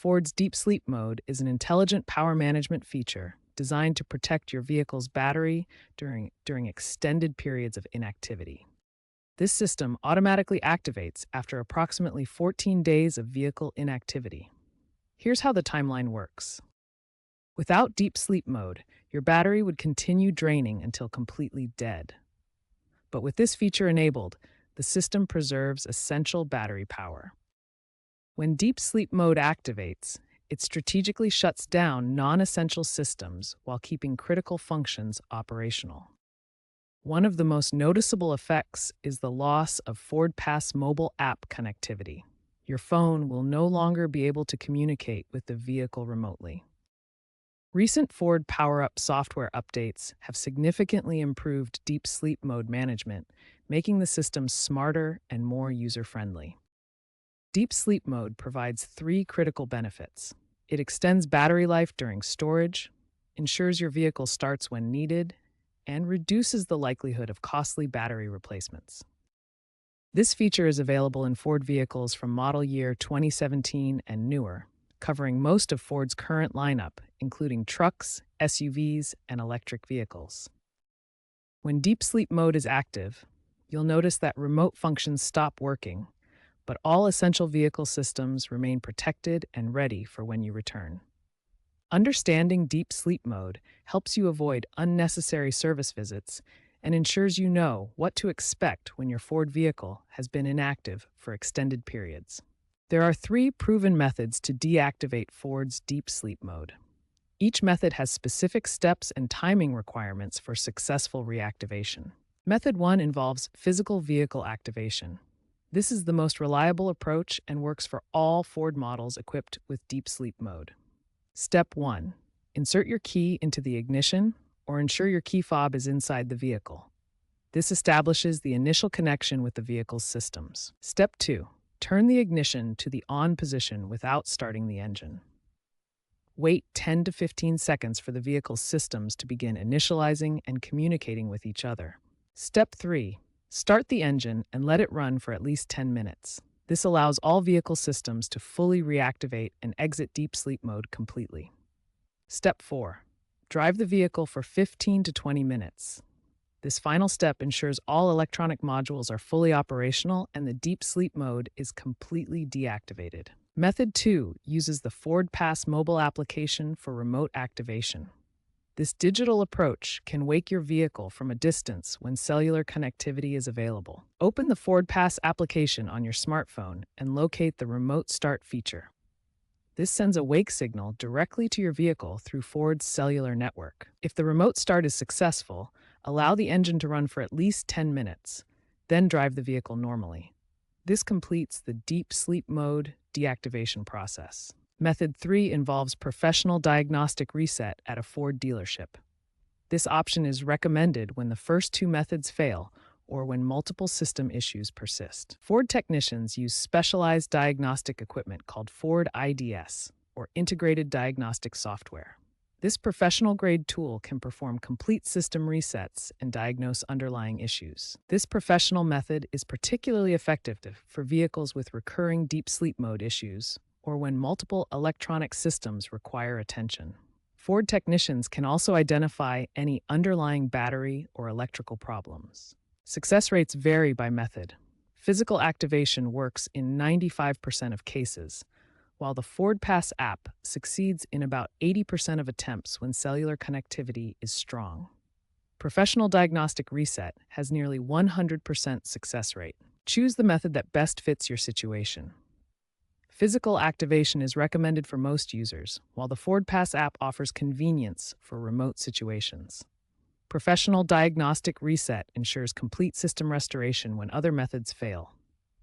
Ford's Deep Sleep Mode is an intelligent power management feature designed to protect your vehicle's battery during extended periods of inactivity. This system automatically activates after approximately 14 days of vehicle inactivity. Here's how the timeline works. Without Deep Sleep Mode, your battery would continue draining until completely dead. But with this feature enabled, the system preserves essential battery power. When Deep Sleep Mode activates, it strategically shuts down non-essential systems while keeping critical functions operational. One of the most noticeable effects is the loss of FordPass mobile app connectivity. Your phone will no longer be able to communicate with the vehicle remotely. Recent Ford Power-Up software updates have significantly improved Deep Sleep Mode management, making the system smarter and more user-friendly. Deep Sleep Mode provides three critical benefits. It extends battery life during storage, ensures your vehicle starts when needed, and reduces the likelihood of costly battery replacements. This feature is available in Ford vehicles from model year 2017 and newer, covering most of Ford's current lineup, including trucks, SUVs, and electric vehicles. When Deep Sleep Mode is active, you'll notice that remote functions stop working, but all essential vehicle systems remain protected and ready for when you return. Understanding Deep Sleep Mode helps you avoid unnecessary service visits and ensures you know what to expect when your Ford vehicle has been inactive for extended periods. There are three proven methods to deactivate Ford's Deep Sleep Mode. Each method has specific steps and timing requirements for successful reactivation. Method 1 involves physical vehicle activation. This is the most reliable approach and works for all Ford models equipped with Deep Sleep Mode. Step 1. Insert your key into the ignition or ensure your key fob is inside the vehicle. This establishes the initial connection with the vehicle's systems. Step 2. Turn the ignition to the on position without starting the engine. Wait 10 to 15 seconds for the vehicle's systems to begin initializing and communicating with each other. Step 3. Start the engine and let it run for at least 10 minutes. This allows all vehicle systems to fully reactivate and exit Deep Sleep Mode completely. Step 4. Drive the vehicle for 15 to 20 minutes. This final step ensures all electronic modules are fully operational and the Deep Sleep Mode is completely deactivated. Method 2 uses the FordPass mobile application for remote activation. This digital approach can wake your vehicle from a distance when cellular connectivity is available. Open the FordPass application on your smartphone and locate the Remote Start feature. This sends a wake signal directly to your vehicle through Ford's cellular network. If the remote start is successful, allow the engine to run for at least 10 minutes, then drive the vehicle normally. This completes the Deep Sleep Mode deactivation process. Method 3 involves professional diagnostic reset at a Ford dealership. This option is recommended when the first two methods fail or when multiple system issues persist. Ford technicians use specialized diagnostic equipment called Ford IDS, or Integrated Diagnostic Software. This professional-grade tool can perform complete system resets and diagnose underlying issues. This professional method is particularly effective for vehicles with recurring Deep Sleep Mode issues or when multiple electronic systems require attention. Ford technicians can also identify any underlying battery or electrical problems. Success rates vary by method. Physical activation works in 95% of cases, while the FordPass app succeeds in about 80% of attempts when cellular connectivity is strong. Professional diagnostic reset has nearly 100% success rate. Choose the method that best fits your situation. Physical activation is recommended for most users, while the FordPass app offers convenience for remote situations. Professional diagnostic reset ensures complete system restoration when other methods fail.